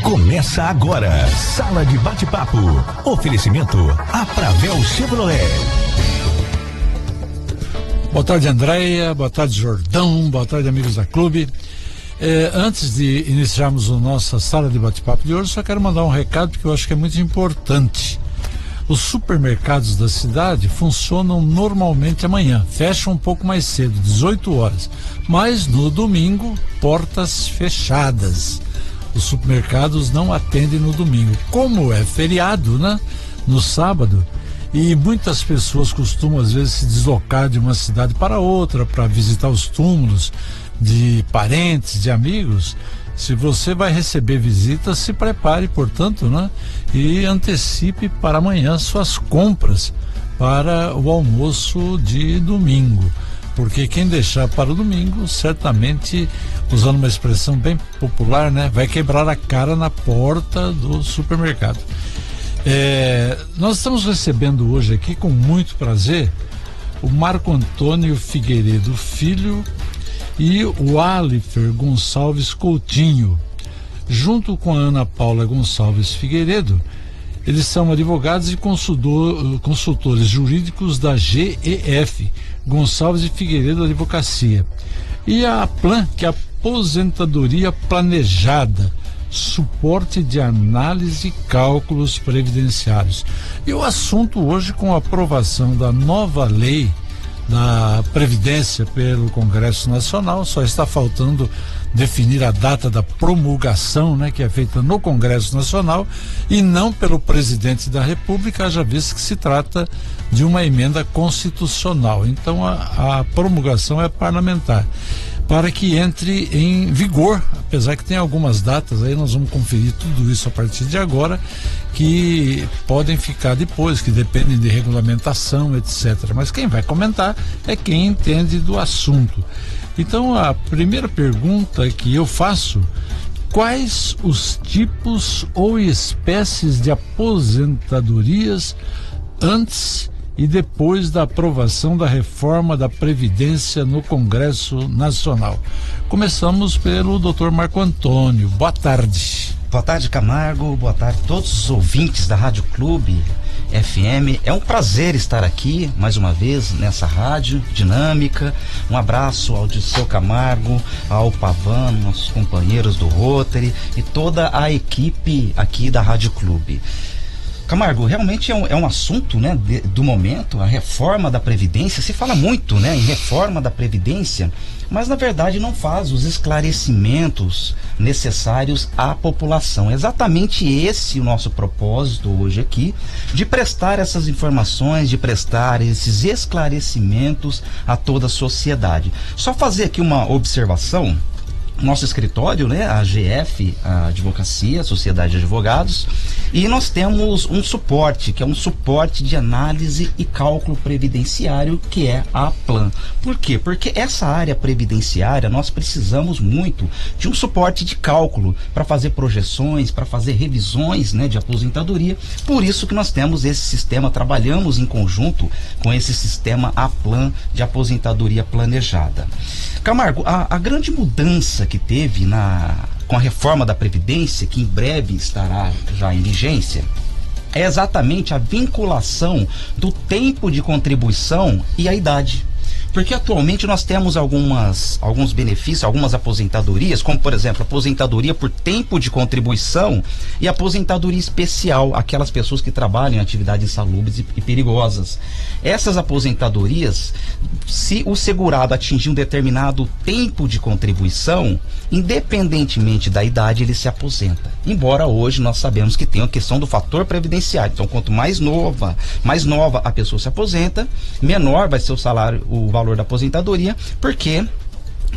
Começa agora, Sala de Bate-Papo. Oferecimento Apravel Chevrolet. Boa tarde, Andréia. Boa tarde, Jordão. Boa tarde, amigos da Clube. Antes de iniciarmos a nossa Sala de Bate-Papo de hoje, só quero mandar um recado porque eu acho que é muito importante. Os supermercados da cidade funcionam normalmente amanhã, fecham um pouco mais cedo, 18 horas, mas no domingo, portas fechadas. Os supermercados não atendem no domingo. Como é feriado, né? No sábado, e muitas pessoas costumam às vezes se deslocar de uma cidade para outra para visitar os túmulos de parentes, de amigos. Se você vai receber visitas, se prepare, portanto, né? E antecipe para amanhã suas compras para o almoço de domingo. Porque quem deixar para o domingo, certamente, usando uma expressão bem popular, né? Vai quebrar a cara na porta do supermercado. Nós estamos recebendo hoje aqui, com muito prazer, o Marco Antônio Figueiredo Filho e o Alifer Gonçalves Coutinho. Junto com a Ana Paula Gonçalves Figueiredo, eles são advogados e consultores jurídicos da GEF, Gonçalves e Figueiredo Advocacia. E a APLAN, que é a Aposentadoria Planejada, suporte de análise e cálculos previdenciários. E o assunto hoje, com a aprovação da nova lei da Previdência pelo Congresso Nacional, só está faltando definir a data da promulgação, né, que é feita no Congresso Nacional e não pelo presidente da República, haja visto que se trata de uma emenda constitucional. Então a promulgação é parlamentar, para que entre em vigor, apesar que tem algumas datas, aí nós vamos conferir tudo isso a partir de agora, que podem ficar depois, que dependem de regulamentação, etc. Mas quem vai comentar é quem entende do assunto. Então a primeira pergunta que eu faço: quais os tipos ou espécies de aposentadorias antes e depois da aprovação da reforma da Previdência no Congresso Nacional? Começamos pelo Dr. Marco Antônio. Boa tarde. Boa tarde, Camargo. Boa tarde a todos os ouvintes da Rádio Clube FM. É um prazer estar aqui mais uma vez nessa rádio dinâmica. Um abraço ao Dirceu Camargo, ao Pavan, nossos companheiros do Rotary e toda a equipe aqui da Rádio Clube. Camargo, realmente é um assunto, né, do momento, a reforma da Previdência. Se fala muito, né, em reforma da Previdência, mas na verdade não faz os esclarecimentos necessários à população. É exatamente esse o nosso propósito hoje aqui, de prestar essas informações, de prestar esses esclarecimentos a toda a sociedade. Só fazer aqui uma observação. Nosso escritório, né, a GF, a Advocacia, a Sociedade de Advogados, e nós temos um suporte, que é um suporte de análise e cálculo previdenciário, que é a APLAN. Por quê? Porque essa área previdenciária, nós precisamos muito de um suporte de cálculo para fazer projeções, para fazer revisões, né, de aposentadoria. Por isso que nós temos esse sistema, trabalhamos em conjunto com esse sistema APLAN de aposentadoria planejada. Camargo, a grande mudança que teve com a reforma da Previdência, que em breve estará já em vigência, é exatamente a vinculação do tempo de contribuição e a idade. Porque atualmente nós temos alguns benefícios, algumas aposentadorias, como por exemplo, aposentadoria por tempo de contribuição e aposentadoria especial, aquelas pessoas que trabalham em atividades insalubres e perigosas. Essas aposentadorias, se o segurado atingir um determinado tempo de contribuição, independentemente da idade, ele se aposenta. Embora hoje nós sabemos que tem a questão do fator previdenciário. Então, quanto mais nova a pessoa se aposenta, menor vai ser o salário, o valor da aposentadoria, porque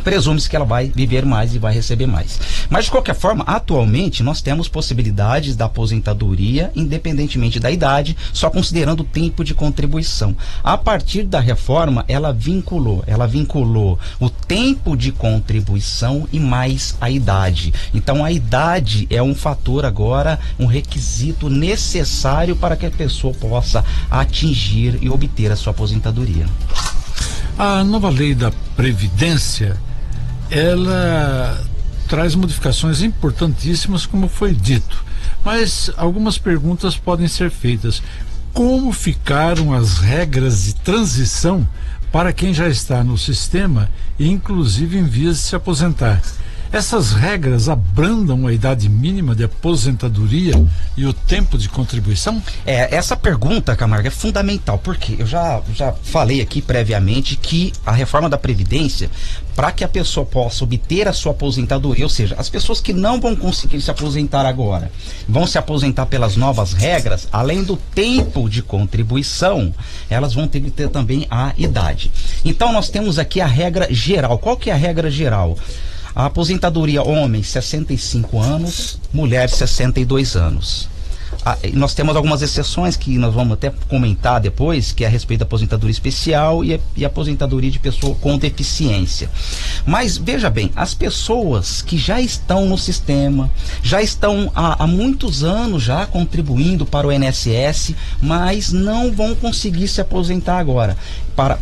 presume-se que ela vai viver mais e vai receber mais. Mas de qualquer forma, atualmente nós temos possibilidades da aposentadoria independentemente da idade, só considerando o tempo de contribuição. A partir da reforma, ela vinculou o tempo de contribuição e mais a idade. Então a idade é um fator agora, um requisito necessário para que a pessoa possa atingir e obter a sua aposentadoria. A nova lei da Previdência, ela traz modificações importantíssimas, como foi dito. Mas algumas perguntas podem ser feitas. Como ficaram as regras de transição para quem já está no sistema e inclusive em vias de se aposentar? Essas regras abrandam a idade mínima de aposentadoria e o tempo de contribuição? Essa pergunta, Camargo, é fundamental, porque eu já falei aqui previamente que a reforma da Previdência, para que a pessoa possa obter a sua aposentadoria, ou seja, as pessoas que não vão conseguir se aposentar agora, vão se aposentar pelas novas regras, além do tempo de contribuição, elas vão ter que ter também a idade. Então nós temos aqui a regra geral. Qual que é a regra geral? A aposentadoria homem 65 anos, mulher 62 anos. Nós temos algumas exceções que nós vamos até comentar depois, que é a respeito da aposentadoria especial e aposentadoria de pessoa com deficiência. Mas veja bem, as pessoas que já estão no sistema, já estão há muitos anos já contribuindo para o INSS, mas não vão conseguir se aposentar agora.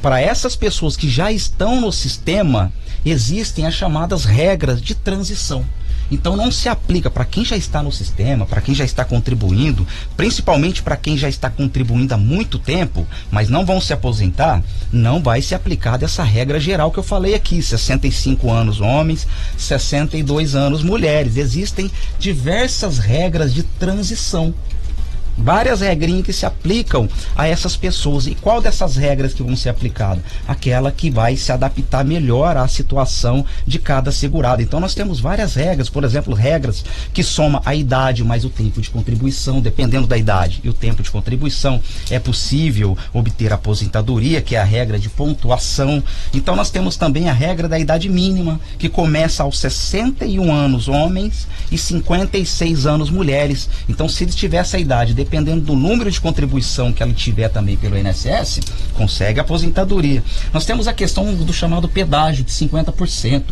Para essas pessoas que já estão no sistema, existem as chamadas regras de transição. Então não se aplica para quem já está no sistema, para quem já está contribuindo, principalmente para quem já está contribuindo há muito tempo, mas não vão se aposentar, não vai se aplicar dessa regra geral que eu falei aqui, 65 anos homens, 62 anos mulheres. Existem diversas regras de transição. Várias regrinhas que se aplicam a essas pessoas. E qual dessas regras que vão ser aplicadas? Aquela que vai se adaptar melhor à situação de cada segurado. Então nós temos várias regras, por exemplo, regras que soma a idade mais o tempo de contribuição. Dependendo da idade e o tempo de contribuição, é possível obter aposentadoria, que é a regra de pontuação. Então nós temos também a regra da idade mínima, que começa aos 61 anos homens e 56 anos mulheres. Então se eles tiverem essa idade, dependendo do número de contribuição que ela tiver também pelo INSS, consegue a aposentadoria. Nós temos a questão do chamado pedágio de 50%.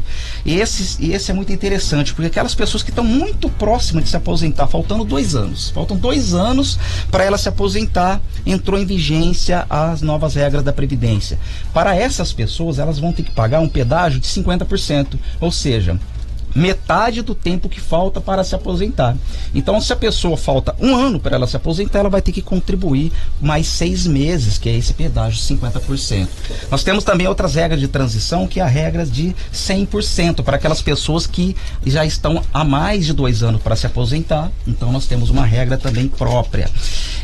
E esse é muito interessante, porque aquelas pessoas que estão muito próximas de se aposentar, faltam 2 anos para ela se aposentar, entrou em vigência as novas regras da Previdência. Para essas pessoas, elas vão ter que pagar um pedágio de 50%, ou seja, metade do tempo que falta para se aposentar. Então, se a pessoa falta 1 ano para ela se aposentar, ela vai ter que contribuir mais 6 meses, que é esse pedágio de 50%. Nós temos também outras regras de transição, que é a regra de 100% para aquelas pessoas que já estão há mais de 2 anos para se aposentar. Então, nós temos uma regra também própria.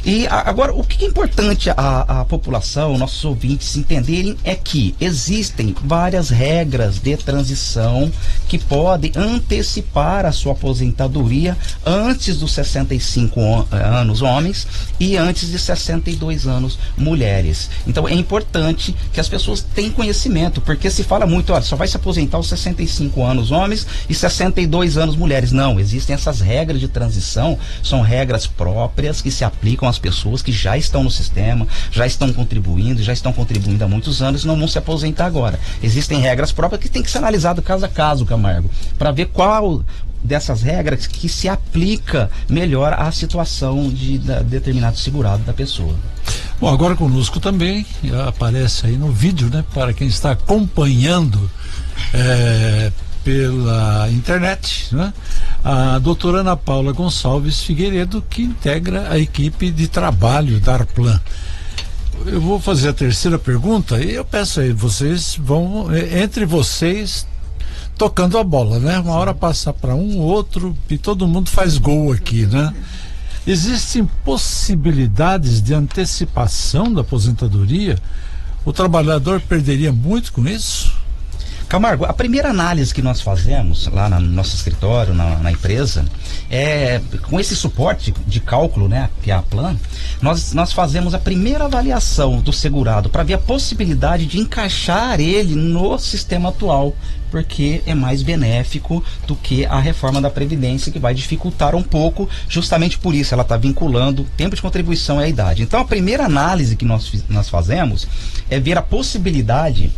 E agora, o que é importante a população, nossos ouvintes entenderem, é que existem várias regras de transição que podem antecipar a sua aposentadoria antes dos 65 anos homens e antes de 62 anos mulheres. Então é importante que as pessoas tenham conhecimento, porque se fala muito, olha, só vai se aposentar aos 65 anos homens e 62 anos mulheres. Não, existem essas regras de transição, são regras próprias que se aplicam às pessoas que já estão no sistema, já estão contribuindo há muitos anos e não vão se aposentar agora. Existem regras próprias que tem que ser analisado caso a caso, Camargo, para ver qual dessas regras que se aplica melhor à situação de determinado segurado da pessoa. Bom, agora conosco também aparece aí no vídeo, né, para quem está acompanhando pela internet, né, a doutora Ana Paula Gonçalves Figueiredo, que integra a equipe de trabalho da Arplan. Eu vou fazer a terceira pergunta e eu peço aí, vocês vão, entre vocês, tocando a bola, né? Uma hora passa para um, outro, e todo mundo faz gol aqui, né? Existem possibilidades de antecipação da aposentadoria? O trabalhador perderia muito com isso? Camargo, a primeira análise que nós fazemos lá no nosso escritório, na empresa, com esse suporte de cálculo, né, que é a Plan, nós fazemos a primeira avaliação do segurado para ver a possibilidade de encaixar ele no sistema atual, porque é mais benéfico do que a reforma da Previdência, que vai dificultar um pouco, justamente por isso, ela está vinculando o tempo de contribuição e a idade. Então, a primeira análise que nós fazemos é ver a possibilidade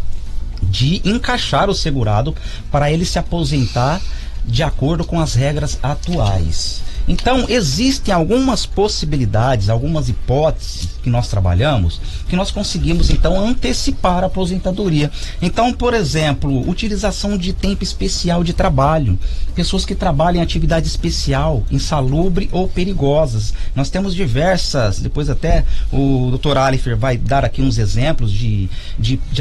de encaixar o segurado para ele se aposentar de acordo com as regras atuais. Então, existem algumas possibilidades, algumas hipóteses que nós trabalhamos, que nós conseguimos, então, antecipar a aposentadoria. Então, por exemplo, utilização de tempo especial de trabalho. Pessoas que trabalham em atividade especial, insalubre ou perigosas. Nós temos diversas, depois até o Dr. Alifer vai dar aqui uns exemplos de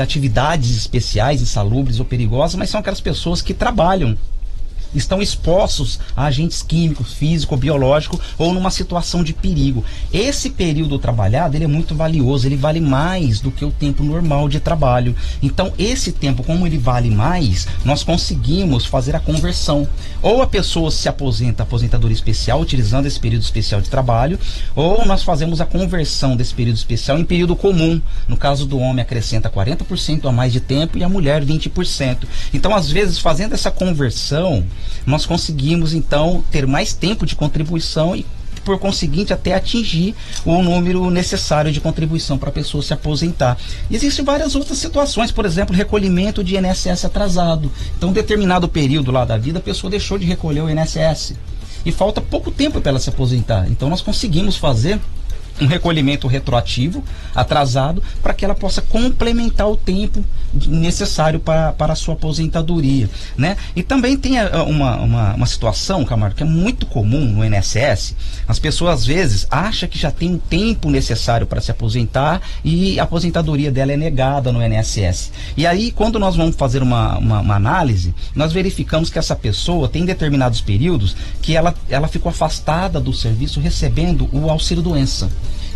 atividades especiais, insalubres ou perigosas, mas são aquelas pessoas que trabalham, estão expostos a agentes químicos, físico, biológico ou numa situação de perigo. Esse período trabalhado, ele é muito valioso, ele vale mais do que o tempo normal de trabalho. Então, esse tempo, como ele vale mais, nós conseguimos fazer a conversão. Ou a pessoa se aposenta, aposentadoria especial, utilizando esse período especial de trabalho, ou nós fazemos a conversão desse período especial em período comum. No caso do homem, acrescenta 40% a mais de tempo e a mulher 20%. Então, às vezes, fazendo essa conversão, nós conseguimos então ter mais tempo de contribuição e, por conseguinte, até atingir o número necessário de contribuição para a pessoa se aposentar. Existem várias outras situações, por exemplo, recolhimento de INSS atrasado. Então, um determinado período lá da vida, a pessoa deixou de recolher o INSS e falta pouco tempo para ela se aposentar. Então, nós conseguimos fazer um recolhimento retroativo, atrasado, para que ela possa complementar o tempo necessário para a sua aposentadoria, né? E também tem uma situação, Camargo, que é muito comum no INSS. As pessoas às vezes acham que já tem um tempo necessário para se aposentar e a aposentadoria dela é negada no INSS. E aí, quando nós vamos fazer uma análise, nós verificamos que essa pessoa tem determinados períodos que ela ficou afastada do serviço recebendo o auxílio-doença.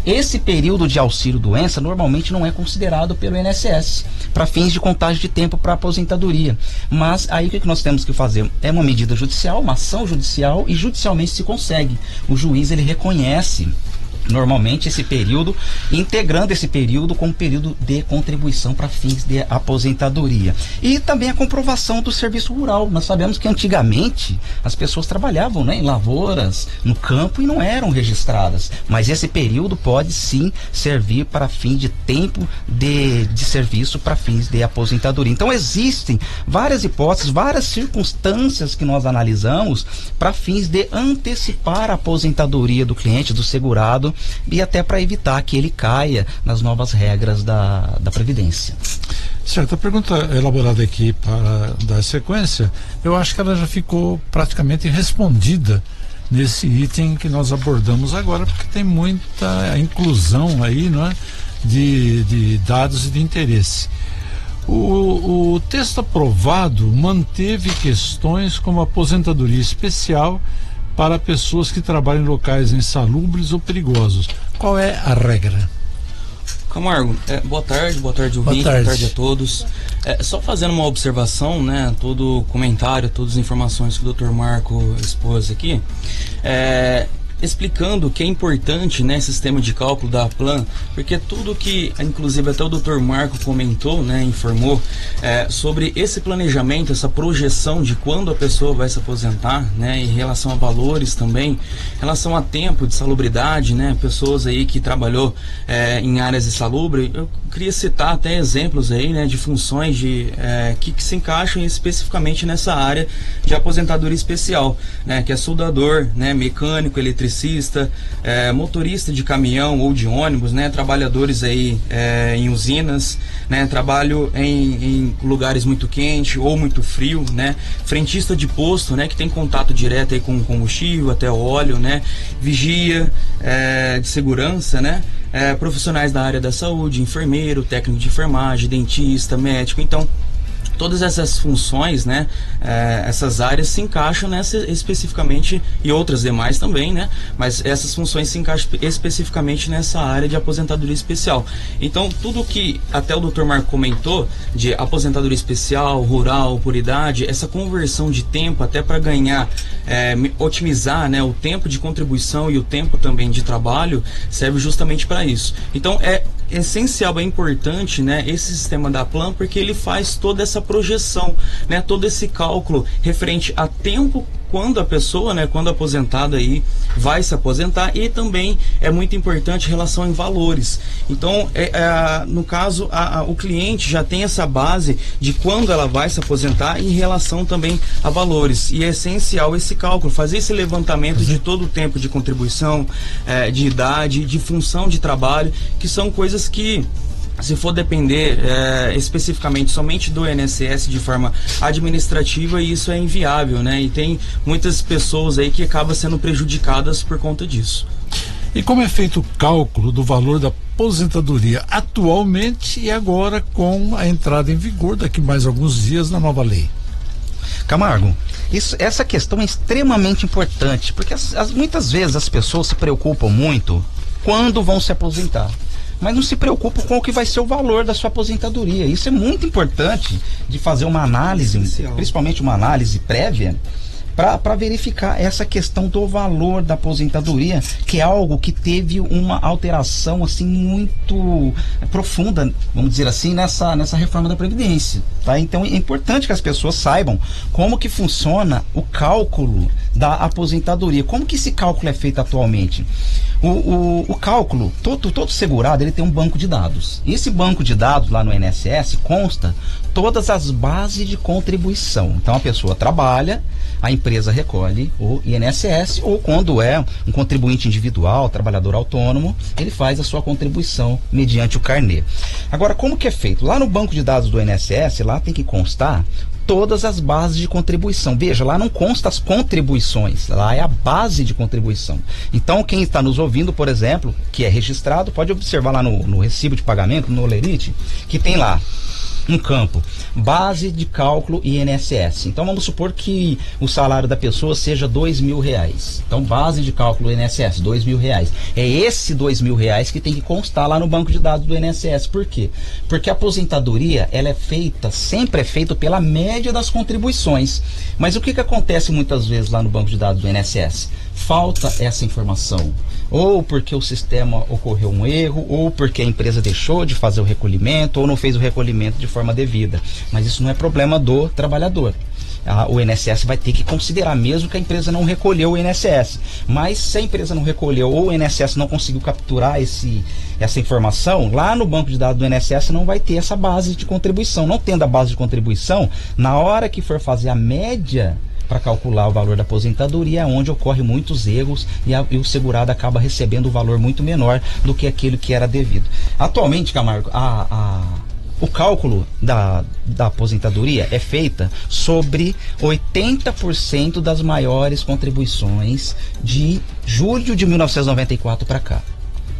Esse período de auxílio-doença normalmente não é considerado pelo INSS para fins de contagem de tempo para aposentadoria. Mas aí o que nós temos que fazer? É uma medida judicial, uma ação judicial, e judicialmente se consegue. O juiz, ele reconhece normalmente esse período, integrando esse período como período de contribuição para fins de aposentadoria. E também a comprovação do serviço rural. Nós sabemos que antigamente as pessoas trabalhavam, né, em lavouras, no campo, e não eram registradas, mas esse período pode sim servir para fim de tempo de serviço para fins de aposentadoria. Então existem várias hipóteses, várias circunstâncias que nós analisamos para fins de antecipar a aposentadoria do cliente, do segurado, e até para evitar que ele caia nas novas regras da Previdência. Certo, a pergunta elaborada aqui para dar sequência, eu acho que ela já ficou praticamente respondida nesse item que nós abordamos agora, porque tem muita inclusão aí, não é, de dados e de interesse. O texto aprovado manteve questões como aposentadoria especial para pessoas que trabalham em locais insalubres ou perigosos. Qual é a regra? Camargo, boa tarde ouvinte, boa tarde a todos. Só fazendo uma observação, né, todo comentário, todas as informações que o Dr. Marco expôs aqui, explicando que é importante, né, esse sistema de cálculo da Plan, porque tudo que, inclusive até o Dr. Marco comentou, né, informou sobre esse planejamento, essa projeção de quando a pessoa vai se aposentar, né, em relação a valores também, em relação a tempo de salubridade, né, pessoas aí que trabalhou em áreas insalubres. Eu queria citar até exemplos aí, né, de funções que se encaixam especificamente nessa área de aposentadoria especial, né, que é soldador, né, mecânico, eletricista, motorista de caminhão ou de ônibus, né, trabalhadores aí em usinas, né, trabalho em lugares muito quentes ou muito frio, né, frentista de posto, né, que tem contato direto aí com o combustível, até o óleo, né, vigia de segurança, né, profissionais da área da saúde, enfermeiro, técnico de enfermagem, dentista, médico. Então, todas essas funções, né, essas áreas se encaixam nessa especificamente, e outras demais também, né, mas essas funções se encaixam especificamente nessa área de aposentadoria especial. Então, tudo que até o Dr. Marco comentou de aposentadoria especial, rural, por idade, essa conversão de tempo até para ganhar, otimizar, né, o tempo de contribuição e o tempo também de trabalho, serve justamente para isso. Então, é essencial, é importante, né, esse sistema da Plan, porque ele faz toda essa projeção, né, todo esse cálculo referente a tempo quando a pessoa, né, quando aposentado aí vai se aposentar, e também é muito importante relação em valores. Então, no caso, o cliente já tem essa base de quando ela vai se aposentar em relação também a valores. E é essencial esse cálculo, fazer esse levantamento de todo o tempo de contribuição, de idade, de função de trabalho, que são coisas que, se for depender especificamente somente do INSS de forma administrativa, isso é inviável, né? E tem muitas pessoas aí que acabam sendo prejudicadas por conta disso. E como é feito o cálculo do valor da aposentadoria atualmente e agora com a entrada em vigor daqui mais alguns dias na nova lei? Camargo, essa questão é extremamente importante, porque muitas vezes as pessoas se preocupam muito quando vão se aposentar, mas não se preocupam com o que vai ser o valor da sua aposentadoria. Isso é muito importante de fazer uma análise, principalmente uma análise prévia, para verificar essa questão do valor da aposentadoria, que é algo que teve uma alteração assim muito profunda, vamos dizer assim, nessa reforma da Previdência, tá? Então é importante que as pessoas saibam como que funciona o cálculo da aposentadoria, como que esse cálculo é feito atualmente. O cálculo, todo segurado, ele tem um banco de dados. Esse banco de dados lá no INSS consta todas as bases de contribuição. Então a pessoa trabalha, a empresa recolhe o INSS, ou quando é um contribuinte individual, trabalhador autônomo, ele faz a sua contribuição mediante o carnê. Agora, como que é feito? Lá no banco de dados do INSS, lá tem que constar todas as bases de contribuição. Veja, lá não consta as contribuições, lá é a base de contribuição. Então, quem está nos ouvindo, por exemplo, que é registrado, pode observar lá no recibo de pagamento, no Olerite, que tem lá um campo, base de cálculo INSS. Então vamos supor que o salário da pessoa seja R$2.000. Então base de cálculo INSS, R$2.000. É esse R$2.000 que tem que constar lá no banco de dados do INSS. Por quê? Porque a aposentadoria, ela é feita, sempre é feita pela média das contribuições. Mas o que acontece muitas vezes lá no banco de dados do INSS? Falta essa informação. Ou porque o sistema ocorreu um erro, ou porque a empresa deixou de fazer o recolhimento, ou não fez o recolhimento de forma devida. Mas isso não é problema do trabalhador. O INSS vai ter que considerar, mesmo que a empresa não recolheu o INSS. Mas se a empresa não recolheu, ou o INSS não conseguiu capturar essa informação, lá no banco de dados do INSS não vai ter essa base de contribuição. Não tendo a base de contribuição, na hora que for fazer a média para calcular o valor da aposentadoria, é onde ocorre muitos erros e o segurado acaba recebendo um valor muito menor do que aquele que era devido. Atualmente, Camargo, o cálculo da aposentadoria é feita sobre 80% das maiores contribuições de julho de 1994 para cá.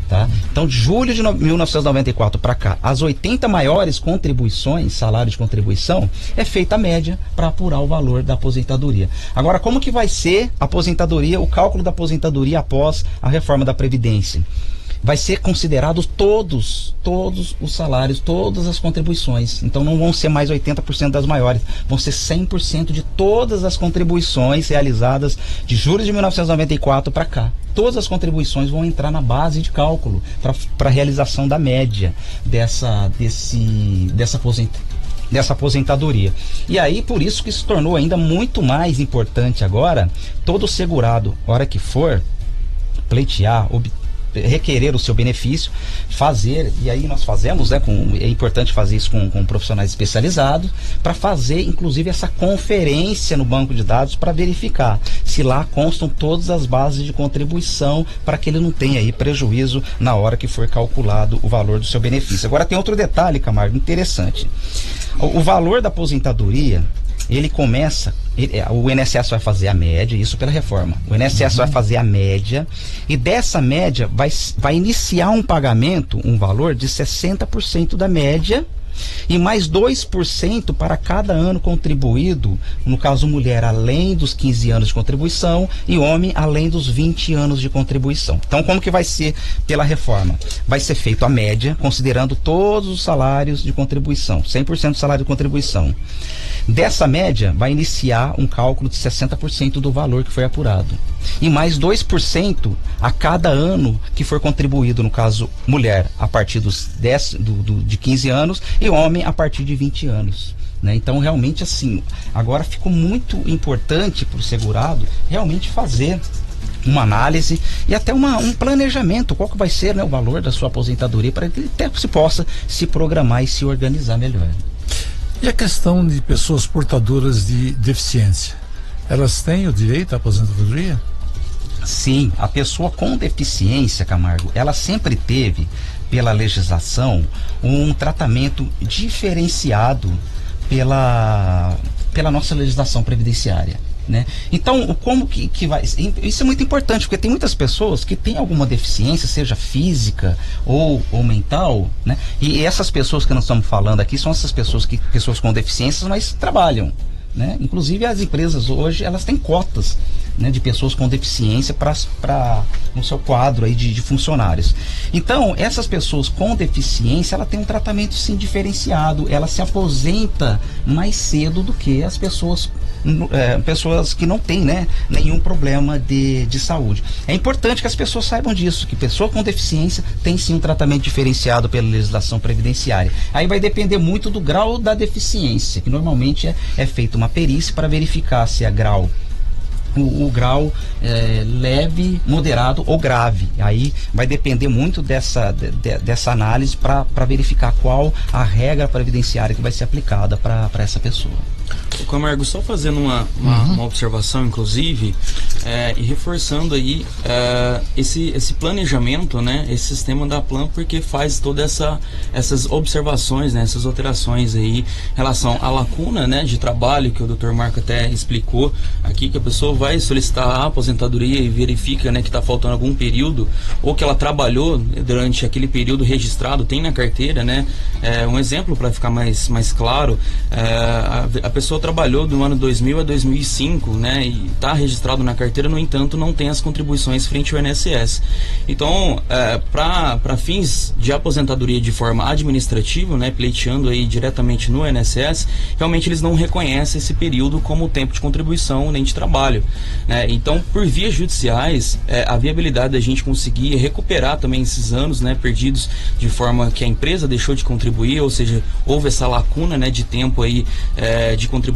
Tá? Então, de julho de 1994 para cá, as 80 maiores contribuições, salário de contribuição, é feita a média para apurar o valor da aposentadoria. Agora, como que vai ser a aposentadoria, o cálculo da aposentadoria após a reforma da Previdência? Vai ser considerados todos os salários, todas as contribuições. Então não vão ser mais 80% das maiores, vão ser 100% de todas as contribuições realizadas de julho de 1994 para cá. Todas as contribuições vão entrar na base de cálculo para a realização da média dessa aposentadoria. E aí, por isso que se tornou ainda muito mais importante agora, todo segurado, hora que for pleitear, requerer o seu benefício, fazer, e aí nós fazemos, né, é importante fazer isso com profissionais especializados, para fazer inclusive essa conferência no banco de dados para verificar se lá constam todas as bases de contribuição, para que ele não tenha aí prejuízo na hora que for calculado o valor do seu benefício. Agora tem outro detalhe, Camargo, interessante. O valor da aposentadoria, ele começa, o INSS vai fazer a média, isso pela reforma. O INSS vai fazer a média, e dessa média vai iniciar um pagamento, um valor de 60% da média, e mais 2% para cada ano contribuído, no caso mulher além dos 15 anos de contribuição e homem além dos 20 anos de contribuição. Então como que vai ser pela reforma? Vai ser feito a média, considerando todos os salários de contribuição, 100% do salário de contribuição. Dessa média vai iniciar um cálculo de 60% do valor que foi apurado. E mais 2% a cada ano que for contribuído, no caso mulher a partir de 15 anos e homem a partir de 20 anos. né? Então realmente assim, agora ficou muito importante para o segurado realmente fazer uma análise e até um planejamento, qual que vai ser, né, o valor da sua aposentadoria, para que ele até se possa se programar e se organizar melhor. E a questão de pessoas portadoras de deficiência, elas têm o direito à aposentadoria? Sim, a pessoa com deficiência, Camargo, ela sempre teve, pela legislação, um tratamento diferenciado pela nossa legislação previdenciária, né? Então, como que vai... Isso é muito importante, porque tem muitas pessoas que têm alguma deficiência, seja física ou mental, né? E essas pessoas que nós estamos falando aqui são essas pessoas com deficiências, mas trabalham, né? Inclusive as empresas hoje, elas têm cotas, né, de pessoas com deficiência no seu quadro aí de funcionários. Então, essas pessoas com deficiência, ela tem um tratamento sim diferenciado, ela se aposenta mais cedo do que as pessoas que não têm, né, nenhum problema de saúde. É importante que as pessoas saibam disso, que pessoa com deficiência tem sim um tratamento diferenciado pela legislação previdenciária. Aí vai depender muito do grau da deficiência, que normalmente é feita uma perícia para verificar se é grau leve, moderado ou grave. Aí vai depender muito dessa análise para verificar qual a regra previdenciária que vai ser aplicada para essa pessoa. Camargo, só fazendo uma observação, inclusive, e reforçando aí esse planejamento, né, esse sistema da Plan, porque faz todas essas observações, né, essas alterações aí em relação à lacuna, né, de trabalho, que o Dr. Marco até explicou aqui, que a pessoa vai solicitar a aposentadoria e verifica, né, que está faltando algum período, ou que ela trabalhou durante aquele período registrado, tem na carteira, né, um exemplo para ficar mais claro, a pessoa trabalhou do ano 2000 a 2005, né, e está registrado na carteira, no entanto, não tem as contribuições frente ao INSS. Então, para fins de aposentadoria de forma administrativa, né, pleiteando aí diretamente no INSS, realmente eles não reconhecem esse período como tempo de contribuição nem de trabalho, né? Então, por vias judiciais, a viabilidade da gente conseguir recuperar também esses anos, né, perdidos de forma que a empresa deixou de contribuir, ou seja, houve essa lacuna, né, de tempo aí de contribuições,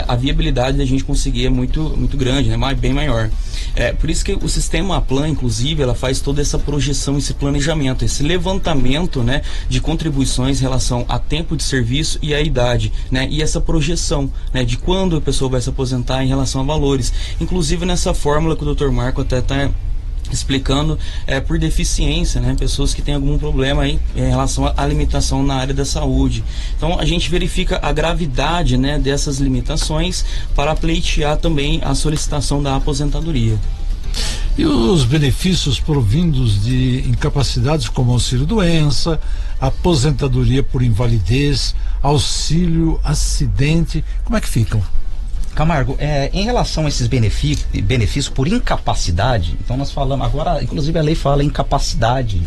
a viabilidade da gente conseguir é muito grande, né, bem maior. Por isso que o sistema Plan, inclusive, ela faz toda essa projeção, esse planejamento, esse levantamento, né, de contribuições em relação a tempo de serviço e a idade, né, e essa projeção, né, de quando a pessoa vai se aposentar em relação a valores. Inclusive nessa fórmula que o Dr. Marco até está explicando, por deficiência, né, pessoas que têm algum problema aí em relação à limitação na área da saúde. Então a gente verifica a gravidade, né, dessas limitações para pleitear também a solicitação da aposentadoria. E os benefícios provindos de incapacidades como auxílio-doença, aposentadoria por invalidez, auxílio acidente, como é que ficam? Camargo, em relação a esses benefícios por incapacidade, então nós falamos agora, inclusive a lei fala incapacidade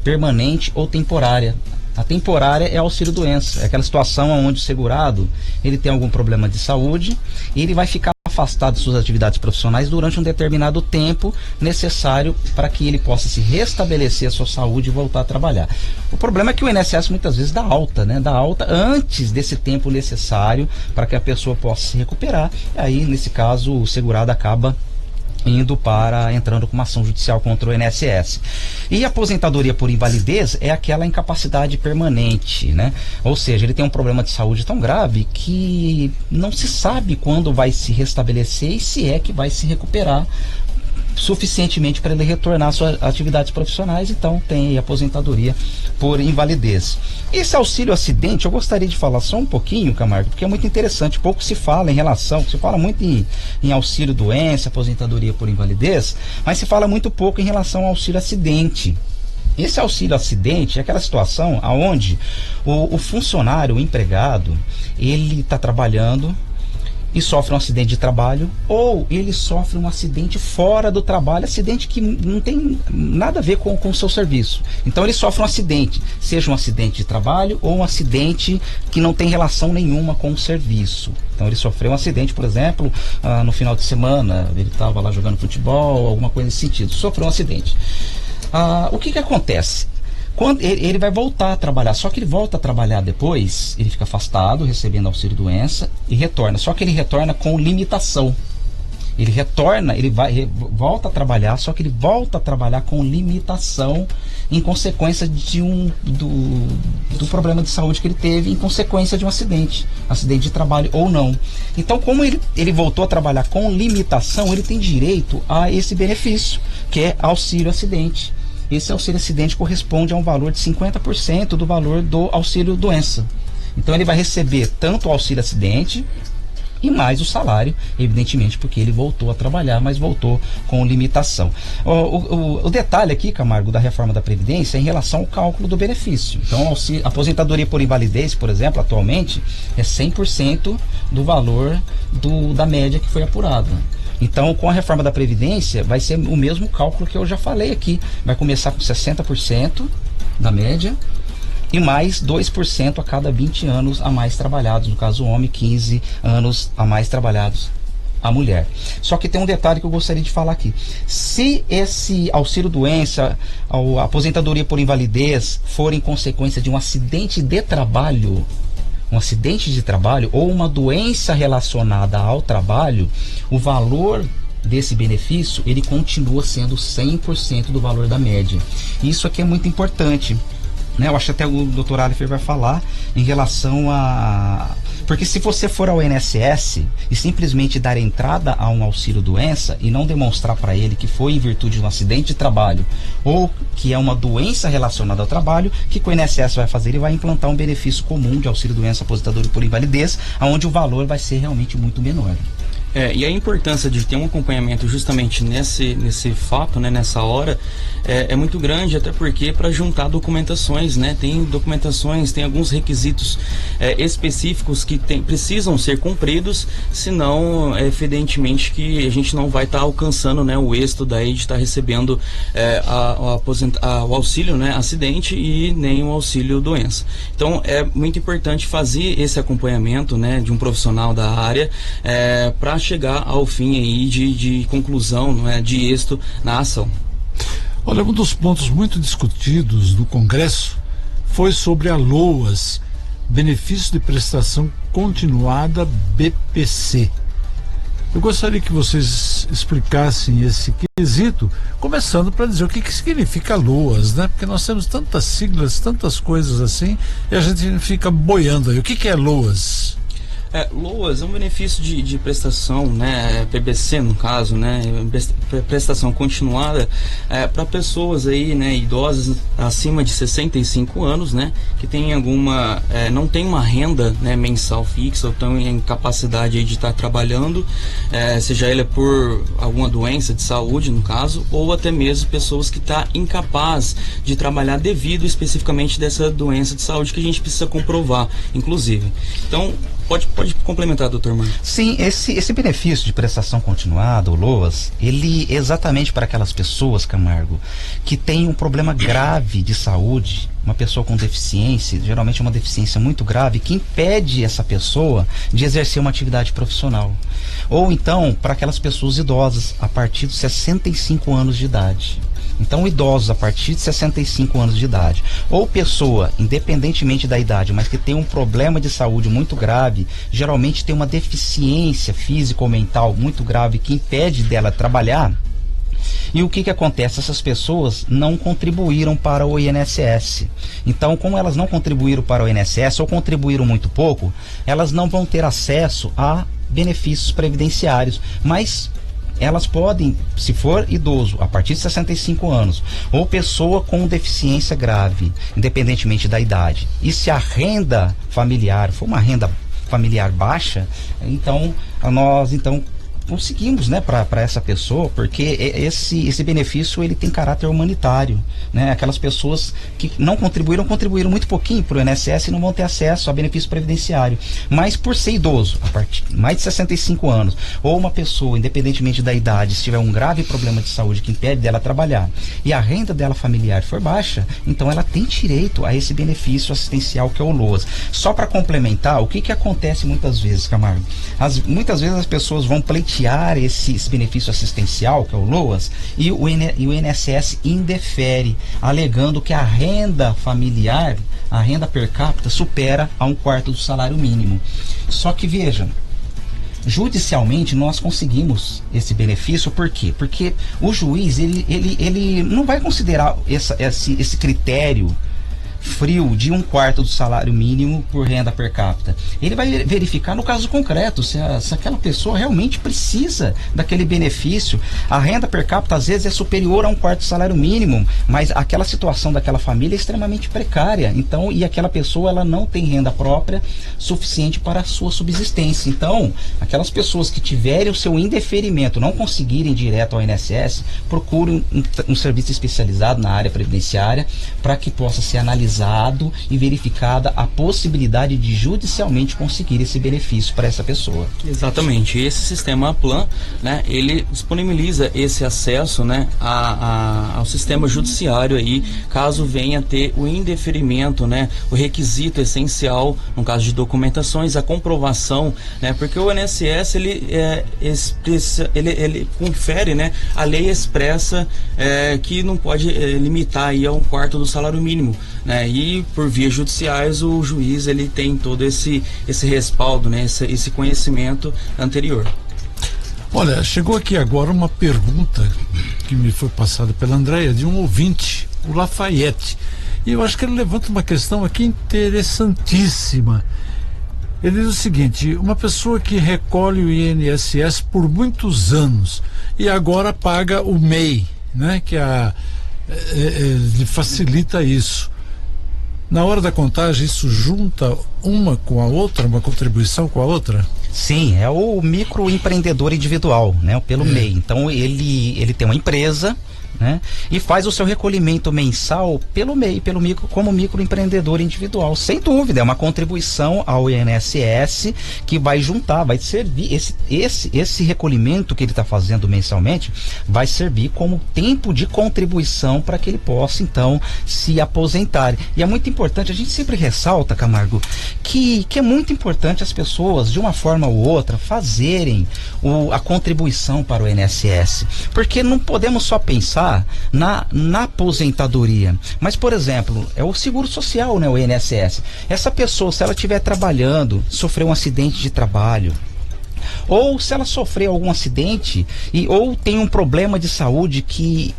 permanente ou temporária. A temporária é auxílio-doença, é aquela situação onde o segurado ele tem algum problema de saúde e ele vai ficar afastado de suas atividades profissionais durante um determinado tempo necessário para que ele possa se restabelecer a sua saúde e voltar a trabalhar. O problema é que o INSS muitas vezes dá alta, né? Dá alta antes desse tempo necessário para que a pessoa possa se recuperar. E aí, nesse caso, o segurado acaba entrando com uma ação judicial contra o INSS. E a aposentadoria por invalidez é aquela incapacidade permanente, né? Ou seja, ele tem um problema de saúde tão grave que não se sabe quando vai se restabelecer e se é que vai se recuperar suficientemente para ele retornar às suas atividades profissionais. Então tem aposentadoria por invalidez. Esse auxílio acidente, eu gostaria de falar só um pouquinho, Camargo, porque é muito interessante. Pouco se fala se fala muito em auxílio doença, aposentadoria por invalidez, mas se fala muito pouco em relação ao auxílio acidente. Esse auxílio acidente é aquela situação onde o funcionário, o empregado, ele está trabalhando e sofre um acidente de trabalho, ou ele sofre um acidente fora do trabalho, acidente que não tem nada a ver com o seu serviço. Então ele sofre um acidente, seja um acidente de trabalho ou um acidente que não tem relação nenhuma com o serviço. Então ele sofreu um acidente, por exemplo, no final de semana, ele estava lá jogando futebol, alguma coisa nesse sentido, sofreu um acidente. O que acontece? Quando ele vai voltar a trabalhar, só que ele volta a trabalhar depois, ele fica afastado, recebendo auxílio-doença e retorna. Só que ele retorna com limitação. Ele retorna, volta a trabalhar, só que ele volta a trabalhar com limitação em consequência do problema de saúde que ele teve, em consequência de um acidente de trabalho ou não. Então, como ele voltou a trabalhar com limitação, ele tem direito a esse benefício, que é auxílio-acidente. Esse auxílio-acidente corresponde a um valor de 50% do valor do auxílio-doença. Então, ele vai receber tanto o auxílio-acidente e mais o salário, evidentemente, porque ele voltou a trabalhar, mas voltou com limitação. O detalhe aqui, Camargo, da reforma da Previdência é em relação ao cálculo do benefício. Então, a aposentadoria por invalidez, por exemplo, atualmente, é 100% do valor da média que foi apurada. Então, com a reforma da Previdência, vai ser o mesmo cálculo que eu já falei aqui. Vai começar com 60% da média, e mais 2% a cada 20 anos a mais trabalhados, no caso o homem, 15 anos a mais trabalhados a mulher. Só que tem um detalhe que eu gostaria de falar aqui. Se esse auxílio-doença, a aposentadoria por invalidez, for em consequência de um acidente de trabalho, ou uma doença relacionada ao trabalho, o valor desse benefício, ele continua sendo 100% do valor da média. Isso aqui é muito importante. Eu acho que até o Dr. Alifer vai falar em relação a... Porque se você for ao INSS e simplesmente dar entrada a um auxílio-doença e não demonstrar para ele que foi em virtude de um acidente de trabalho ou que é uma doença relacionada ao trabalho, o que o INSS vai fazer? Ele vai implantar um benefício comum de auxílio-doença, aposentadoria por invalidez, onde o valor vai ser realmente muito menor. E a importância de ter um acompanhamento justamente nesse fato, né, nessa hora, é muito grande, até porque para juntar documentações, né, tem documentações, tem alguns requisitos específicos que precisam ser cumpridos, senão evidentemente que a gente não vai estar alcançando, né, o êxito daí de estar recebendo o auxílio, né, acidente e nem o auxílio doença. Então é muito importante fazer esse acompanhamento, né, de um profissional da área para chegar ao fim aí de conclusão, não é, de êxito na ação. Olha, um dos pontos muito discutidos no Congresso foi sobre a LOAS, Benefício de Prestação Continuada, BPC. Eu gostaria que vocês explicassem esse quesito, começando para dizer o que significa LOAS, né? Porque nós temos tantas siglas, tantas coisas assim, e a gente fica boiando aí. O que é LOAS? LOAS é um benefício de prestação, né, PBC no caso, né, prestação continuada para pessoas aí, né, idosas acima de 65 anos, né, que tem não tem uma renda, né, mensal fixa, ou estão em incapacidade aí de estar trabalhando, seja ele por alguma doença de saúde no caso, ou até mesmo pessoas que estão incapazes de trabalhar devido especificamente dessa doença de saúde que a gente precisa comprovar, inclusive. Então, Pode complementar, doutor Marcos. Sim, esse benefício de prestação continuada, o LOAS, ele é exatamente para aquelas pessoas, Camargo, que têm um problema grave de saúde, uma pessoa com deficiência, geralmente uma deficiência muito grave, que impede essa pessoa de exercer uma atividade profissional. Ou então, para aquelas pessoas idosas, a partir dos 65 anos de idade. Então, idosos a partir de 65 anos de idade, ou pessoa, independentemente da idade, mas que tem um problema de saúde muito grave, geralmente tem uma deficiência física ou mental muito grave que impede dela trabalhar. E o que acontece? Essas pessoas não contribuíram para o INSS. Então, como elas não contribuíram para o INSS ou contribuíram muito pouco, elas não vão ter acesso a benefícios previdenciários, mas elas podem, se for idoso, a partir de 65 anos, ou pessoa com deficiência grave, independentemente da idade, e se a renda familiar for uma renda familiar baixa, então nós conseguimos, né, para essa pessoa, porque esse benefício ele tem caráter humanitário, né? Aquelas pessoas que não contribuíram muito pouquinho para o INSS e não vão ter acesso a benefício previdenciário, mas por ser idoso, a partir de mais de 65 anos, ou uma pessoa, independentemente da idade, se tiver um grave problema de saúde que impede dela trabalhar e a renda dela familiar for baixa, então ela tem direito a esse benefício assistencial que é o LOAS. Só para complementar, o que acontece muitas vezes, Camargo? Muitas vezes as pessoas vão pleitear pleitear esse benefício assistencial, que é o LOAS, e o INSS indefere, alegando que a renda familiar, a renda per capita, supera a 1/4 do salário mínimo. Só que veja, judicialmente nós conseguimos esse benefício. Por quê? Porque o juiz ele não vai considerar esse critério frio de 1/4 do salário mínimo por renda per capita. Ele vai verificar no caso concreto se aquela pessoa realmente precisa daquele benefício. A renda per capita às vezes é superior a 1/4 do salário mínimo, mas aquela situação daquela família é extremamente precária. Então, e aquela pessoa ela não tem renda própria suficiente para a sua subsistência. Então, aquelas pessoas que tiverem o seu indeferimento, não conseguirem direto ao INSS, procurem um serviço especializado na área previdenciária para que possa ser analisado e verificada a possibilidade de judicialmente conseguir esse benefício para essa pessoa. Exatamente. Esse sistema Plan, né, ele disponibiliza esse acesso, né, ao sistema judiciário aí, caso venha ter o indeferimento, né, o requisito essencial, no caso de documentações, a comprovação, né, porque o INSS ele confere, né, a lei expressa que não pode limitar aí a 1/4 do salário mínimo, né, e por vias judiciais o juiz ele tem todo esse respaldo, né, esse conhecimento anterior. Olha, chegou aqui agora uma pergunta que me foi passada pela Andréia de um ouvinte, o Lafayette, e eu acho que ele levanta uma questão aqui interessantíssima. Ele diz o seguinte: uma pessoa que recolhe o INSS por muitos anos e agora paga o MEI, né, que lhe facilita isso. Na hora da contagem, isso junta uma com a outra, uma contribuição com a outra? Sim, é o microempreendedor individual, né, pelo MEI. Então ele tem uma empresa, né, e faz o seu recolhimento mensal pelo MEI, como microempreendedor individual. Sem dúvida, é uma contribuição ao INSS que vai juntar, vai servir, esse recolhimento que ele está fazendo mensalmente vai servir como tempo de contribuição para que ele possa então se aposentar. E é muito importante, a gente sempre ressalta, Camargo, que é muito importante as pessoas, de uma forma ou outra, fazerem a contribuição para o INSS, porque não podemos só pensar na aposentadoria, mas, por exemplo, é o seguro social, né, o INSS. Essa pessoa, se ela estiver trabalhando, sofreu um acidente de trabalho, ou se ela sofreu algum acidente ou tem um problema de saúde que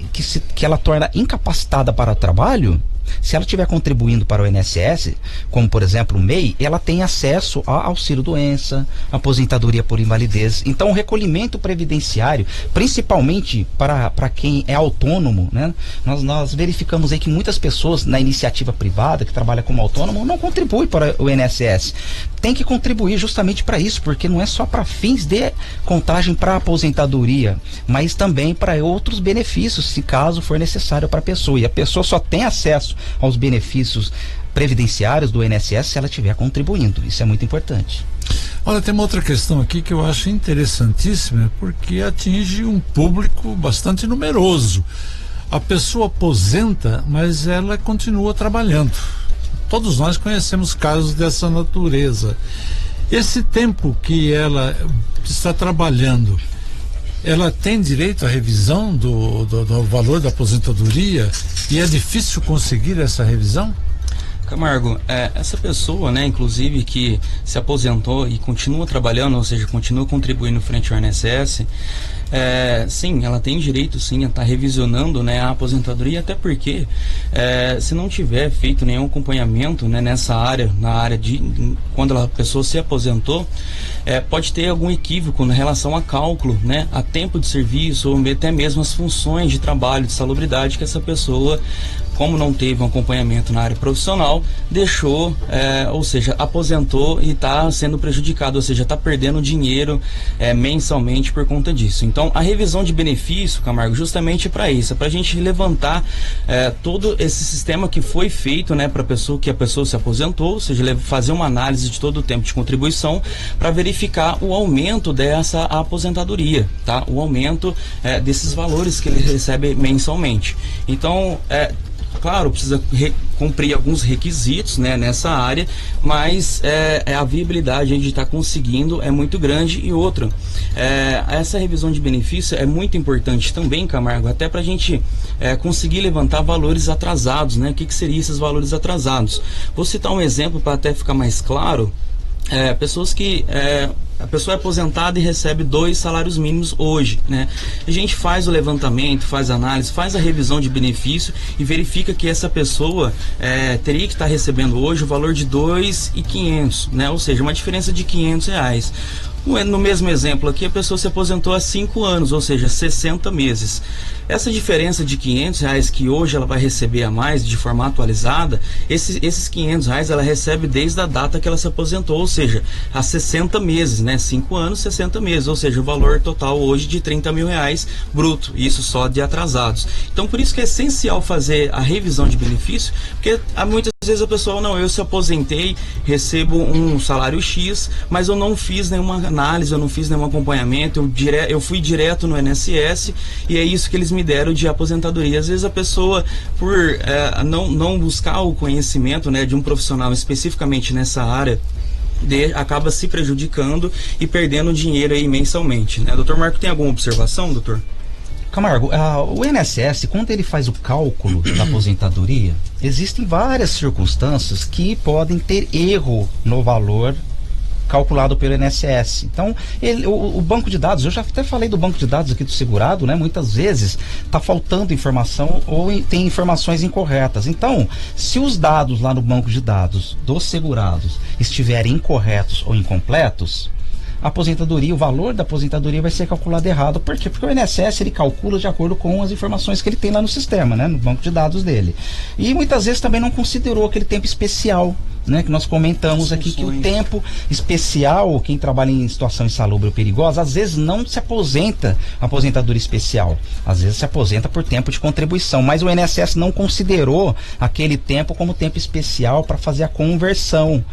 ela torna incapacitada para o trabalho, se ela estiver contribuindo para o INSS, como por exemplo o MEI, ela tem acesso a auxílio-doença, aposentadoria por invalidez. Então o recolhimento previdenciário, principalmente para quem é autônomo, né, nós verificamos aí que muitas pessoas na iniciativa privada que trabalha como autônomo não contribuem para o INSS. Tem que contribuir justamente para isso, porque não é só para fins de contagem para aposentadoria, mas também para outros benefícios, se caso for necessário para a pessoa. E a pessoa só tem acesso aos benefícios previdenciários do INSS se ela estiver contribuindo. Isso é muito importante. Olha, tem uma outra questão aqui que eu acho interessantíssima, porque atinge um público bastante numeroso. A pessoa aposenta, mas ela continua trabalhando. Todos nós conhecemos casos dessa natureza. Esse tempo que ela está trabalhando, ela tem direito à revisão do valor da aposentadoria, e é difícil conseguir essa revisão? Camargo, essa pessoa, né, inclusive que se aposentou e continua trabalhando, ou seja, continua contribuindo frente ao INSS, sim, ela tem direito sim a estar revisionando, né, a aposentadoria, até porque se não tiver feito nenhum acompanhamento, né, nessa área, na área de quando a pessoa se aposentou, pode ter algum equívoco na relação a cálculo, né, a tempo de serviço, ou até mesmo as funções de trabalho, de salubridade que essa pessoa, como não teve um acompanhamento na área profissional, deixou, ou seja, aposentou e está sendo prejudicado, ou seja, está perdendo dinheiro mensalmente por conta disso. Então, a revisão de benefício, Camargo, justamente para isso, é para a gente levantar todo esse sistema que foi feito, né, para a pessoa se aposentou, ou seja, fazer uma análise de todo o tempo de contribuição para verificar o aumento dessa aposentadoria, tá? O aumento desses valores que ele recebe mensalmente. Então, claro, precisa cumprir alguns requisitos, né, nessa área, mas a viabilidade de estar conseguindo é muito grande. E outra, essa revisão de benefício é muito importante também, Camargo, até para a gente conseguir levantar valores atrasados, né? O que seriam esses valores atrasados? Vou citar um exemplo para até ficar mais claro. Pessoas que a pessoa é aposentada e recebe 2 salários mínimos hoje, né? A gente faz o levantamento, faz a análise, faz a revisão de benefício e verifica que essa pessoa teria que estar recebendo hoje o valor de 2.500, né? Ou seja, uma diferença de R$500. No mesmo exemplo aqui, a pessoa se aposentou há 5 anos, ou seja, 60 meses. Essa diferença de R$500 que hoje ela vai receber a mais de forma atualizada, esses R$500 ela recebe desde a data que ela se aposentou, ou seja, há 60 meses, né? 5 anos, 60 meses, ou seja, o valor total hoje de R$30 mil bruto, isso só de atrasados. Então, por isso que é essencial fazer a revisão de benefício, porque muitas vezes a pessoa, não, eu se aposentei, recebo um salário X, mas eu não fiz nenhuma análise, eu não fiz nenhum acompanhamento, eu fui direto no INSS e é isso que eles me deram de aposentadoria. Às vezes a pessoa, por não buscar o conhecimento, né, de um profissional especificamente nessa área, acaba se prejudicando e perdendo dinheiro aí mensalmente, né? Doutor Marco, tem alguma observação, doutor? Camargo, o INSS, quando ele faz o cálculo da aposentadoria, existem várias circunstâncias que podem ter erro no valor calculado pelo INSS. Então, o banco de dados, eu já até falei do banco de dados aqui do segurado, né? Muitas vezes está faltando informação ou tem informações incorretas. Então, se os dados lá no banco de dados dos segurados estiverem incorretos ou incompletos, a aposentadoria, o valor da aposentadoria vai ser calculado errado. Por quê? Porque o INSS ele calcula de acordo com as informações que ele tem lá no sistema, né? No banco de dados dele. E muitas vezes também não considerou aquele tempo especial, né, que nós comentamos aqui, que o tempo especial, quem trabalha em situação insalubre ou perigosa, às vezes não se aposenta aposentadoria especial, às vezes se aposenta por tempo de contribuição, mas o INSS não considerou aquele tempo como tempo especial para fazer a conversão.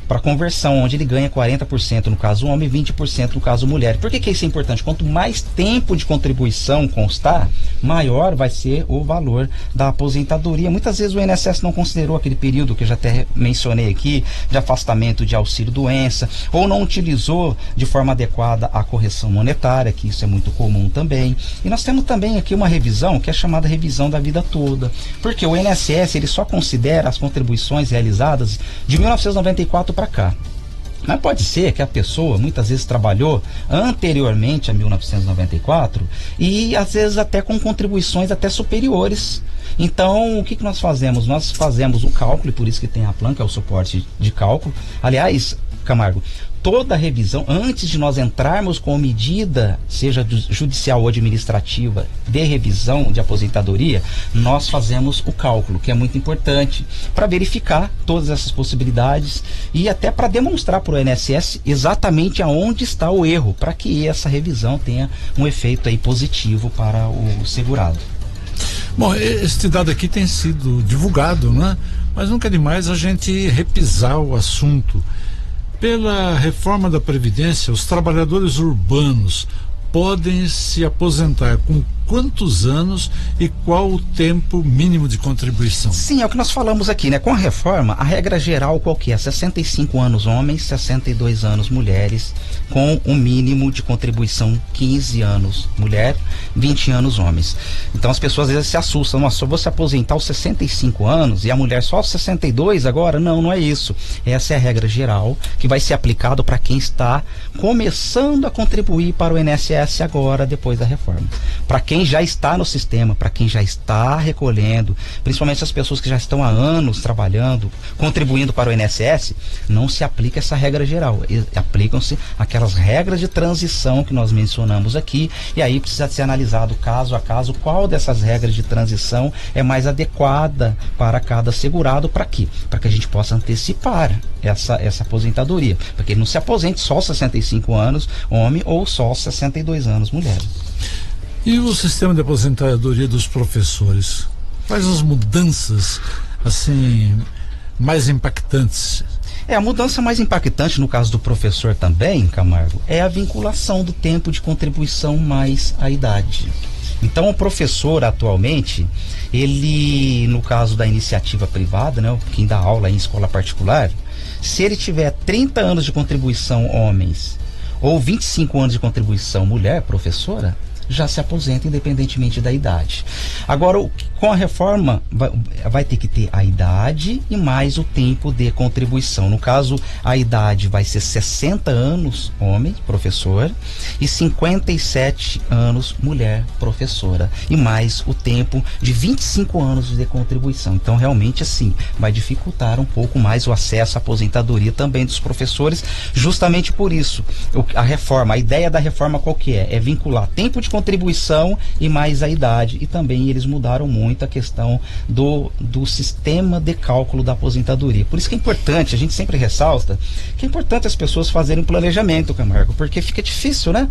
Para conversão, onde ele ganha 40% no caso homem e 20% no caso mulher. Por que isso é importante? Quanto mais tempo de contribuição constar, maior vai ser o valor da aposentadoria. Muitas vezes o INSS não considerou aquele período que eu já até mencionei aqui, de afastamento de auxílio-doença, ou não utilizou de forma adequada a correção monetária, que isso é muito comum também. E nós temos também aqui uma revisão, que é chamada revisão da vida toda. Porque o INSS ele só considera as contribuições realizadas de 1994 para cá. Mas pode ser que a pessoa muitas vezes trabalhou anteriormente a 1994 e às vezes até com contribuições até superiores. Então, o que nós fazemos? Nós fazemos o cálculo, e por isso que tem a PLAN, que é o suporte de cálculo. Aliás, Camargo, toda a revisão, antes de nós entrarmos com medida, seja judicial ou administrativa, de revisão de aposentadoria, nós fazemos o cálculo, que é muito importante, para verificar todas essas possibilidades e até para demonstrar para o INSS exatamente aonde está o erro, para que essa revisão tenha um efeito aí positivo para o segurado. Bom, este dado aqui tem sido divulgado, né? Mas nunca é demais a gente repisar o assunto. Pela reforma da Previdência, os trabalhadores urbanos podem se aposentar com quantos anos e qual o tempo mínimo de contribuição? Sim, é o que nós falamos aqui, né? Com a reforma, a regra geral qual que é? 65 anos homens, 62 anos mulheres, com um mínimo de contribuição 15 anos mulher, 20 anos homens. Então as pessoas às vezes se assustam, nossa, eu vou se aposentar aos 65 anos e a mulher só aos 62 agora? Não, não é isso. Essa é a regra geral que vai ser aplicado para quem está começando a contribuir para o INSS agora, depois da reforma. Para quem já está no sistema, para quem já está recolhendo, principalmente as pessoas que já estão há anos trabalhando, contribuindo para o INSS, não se aplica essa regra geral. Aplicam-se aquelas regras de transição que nós mencionamos aqui, e aí precisa ser analisado caso a caso qual dessas regras de transição é mais adequada para cada segurado. Para quê? Para que a gente possa antecipar essa aposentadoria, para que ele não se aposente só aos 65 anos homem ou só aos 62 anos mulher. E o sistema de aposentadoria dos professores? Quais as mudanças, assim, mais impactantes? A mudança mais impactante no caso do professor também, Camargo, é a vinculação do tempo de contribuição mais a idade. Então o professor atualmente, ele, no caso da iniciativa privada, né, quem dá aula em escola particular, se ele tiver 30 anos de contribuição homens ou 25 anos de contribuição mulher, professora, já se aposenta independentemente da idade. Agora, com a reforma, vai ter que ter a idade e mais o tempo de contribuição. No caso, a idade vai ser 60 anos, homem, professor, e 57 anos, mulher, professora. E mais o tempo de 25 anos de contribuição. Então, realmente, assim, vai dificultar um pouco mais o acesso à aposentadoria também dos professores, justamente por isso. A ideia da reforma qual que é? É vincular tempo de contribuição e mais a idade, e também eles mudaram muito a questão do sistema de cálculo da aposentadoria. Por isso que é importante, a gente sempre ressalta que é importante as pessoas fazerem planejamento, Camargo, porque fica difícil, né?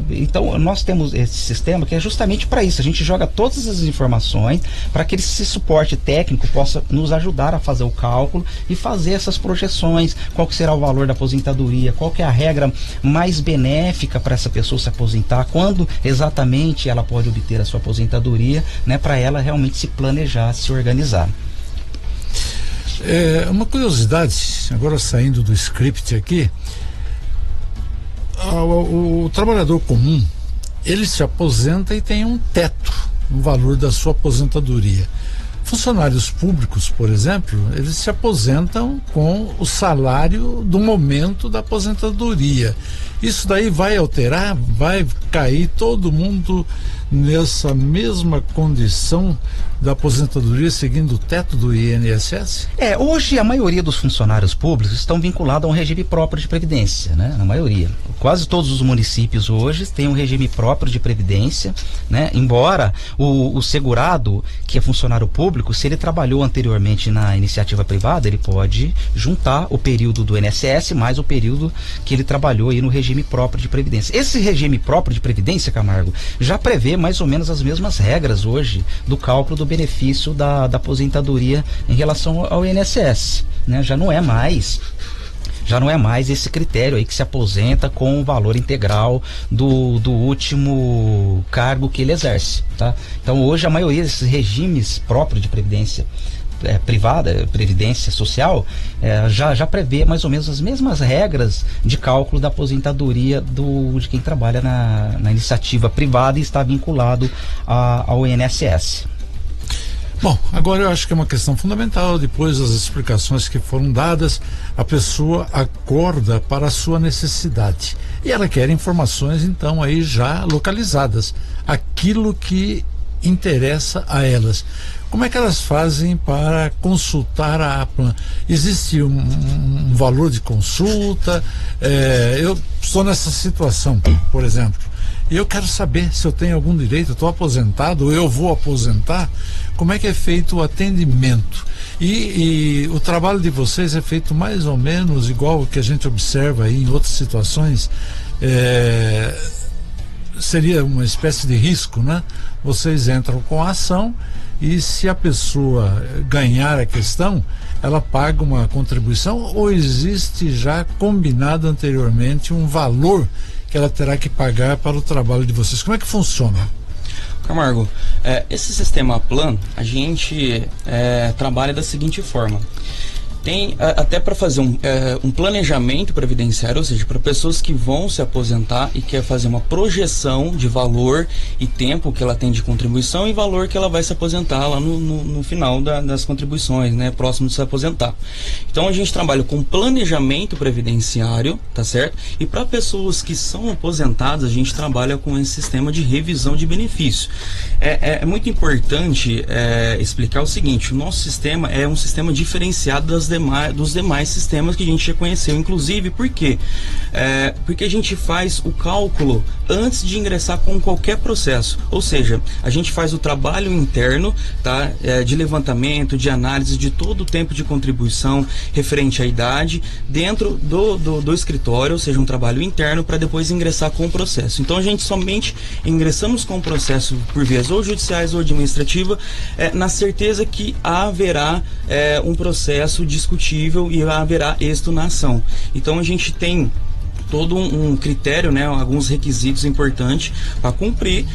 Então nós temos esse sistema que é justamente para isso. A gente joga todas as informações para que esse suporte técnico possa nos ajudar a fazer o cálculo e fazer essas projeções, qual que será o valor da aposentadoria, qual que é a regra mais benéfica para essa pessoa se aposentar, quando exatamente ela pode obter a sua aposentadoria, né, para ela realmente se planejar, se organizar. Uma curiosidade, agora saindo do script aqui, o trabalhador comum, ele se aposenta e tem um teto no valor da sua aposentadoria. Funcionários públicos, por exemplo, eles se aposentam com o salário do momento da aposentadoria. Isso daí vai alterar, vai cair todo mundo nessa mesma condição da aposentadoria seguindo o teto do INSS? Hoje a maioria dos funcionários públicos estão vinculados a um regime próprio de previdência, né? Na maioria. Quase todos os municípios hoje têm um regime próprio de previdência, né? Embora o segurado, que é funcionário público, se ele trabalhou anteriormente na iniciativa privada, ele pode juntar o período do INSS mais o período que ele trabalhou aí no regime próprio de previdência. Esse regime próprio de previdência, Camargo, já prevê mais ou menos as mesmas regras hoje do cálculo do benefício da aposentadoria em relação ao INSS, né? Já não é mais esse critério aí que se aposenta com o valor integral do último cargo que ele exerce, tá? Então hoje a maioria desses regimes próprios de previdência privada, previdência social, já prevê mais ou menos as mesmas regras de cálculo da aposentadoria de quem trabalha na iniciativa privada e está vinculado ao INSS. Bom, agora eu acho que é uma questão fundamental. Depois das explicações que foram dadas, a pessoa acorda para a sua necessidade e ela quer informações então aí já localizadas, aquilo que interessa a elas. Como é que elas fazem para consultar a APLAN? Existe um valor de consulta? Eu estou nessa situação, por exemplo, e eu quero saber se eu tenho algum direito, eu estou aposentado ou eu vou aposentar. Como é que é feito o atendimento? E o trabalho de vocês é feito mais ou menos igual o que a gente observa aí em outras situações? Seria uma espécie de risco, né? Vocês entram com a ação e se a pessoa ganhar a questão, ela paga uma contribuição, ou existe já combinado anteriormente um valor que ela terá que pagar para o trabalho de vocês? Como é que funciona? Camargo, esse sistema Plan, a gente trabalha da seguinte forma. Tem até para fazer um planejamento previdenciário, ou seja, para pessoas que vão se aposentar e quer fazer uma projeção de valor e tempo que ela tem de contribuição e valor que ela vai se aposentar lá no final das contribuições, né, próximo de se aposentar. Então a gente trabalha com planejamento previdenciário, tá certo? E para pessoas que são aposentadas, a gente trabalha com esse sistema de revisão de benefício. É muito importante explicar o seguinte: o nosso sistema é um sistema diferenciado dos demais sistemas que a gente já conheceu. Inclusive, por quê? Porque a gente faz o cálculo antes de ingressar com qualquer processo. Ou seja, a gente faz o trabalho interno, tá? De levantamento, de análise de todo o tempo de contribuição referente à idade dentro do escritório, ou seja, um trabalho interno, para depois ingressar com o processo. Então a gente somente ingressamos com o processo por vias ou judiciais ou administrativa, na certeza que haverá um processo discutível e haverá êxito na ação. Então a gente tem todo um critério, né, alguns requisitos importantes para cumprir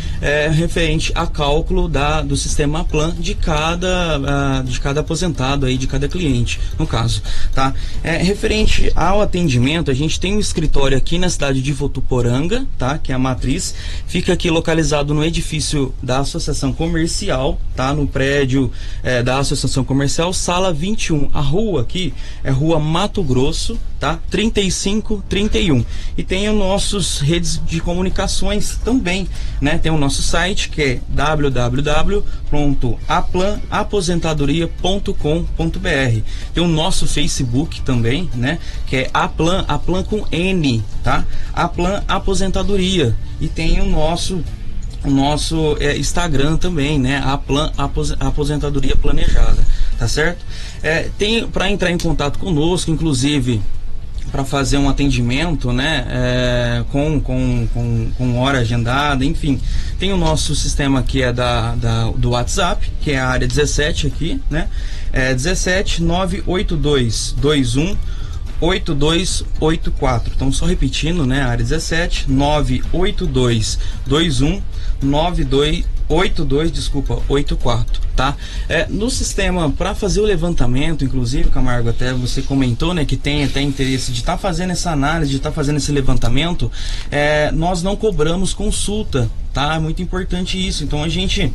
referente a cálculo do sistema Plan de cada aposentado aí, de cada cliente, no caso, tá? Referente ao atendimento, a gente tem um escritório aqui na cidade de Votuporanga, tá? Que é a matriz, fica aqui localizado no edifício da Associação Comercial, tá? No prédio da Associação Comercial, sala 21. A rua aqui é Rua Mato Grosso, tá? 3531. E tem os nossos redes de comunicações também, né? Tem o nosso site, que é www.aplanaposentadoria.com.br. Tem o nosso Facebook também, né? Que é Aplan com N, tá? Aplan Aposentadoria. E tem o nosso Instagram também, né? Aplan Aposentadoria Planejada, tá certo? Tem para entrar em contato conosco, inclusive para fazer um atendimento, né, com hora agendada, enfim, tem o nosso sistema que é do WhatsApp, que é a área 17 aqui, né, 17 982 21 8284. Então, só repetindo, né, a área 17 982 21 8284, tá? No sistema, para fazer o levantamento, inclusive, Camargo, até você comentou, né, que tem até interesse de estar fazendo essa análise, de estar fazendo esse levantamento, nós não cobramos consulta, tá? É muito importante isso. Então, a gente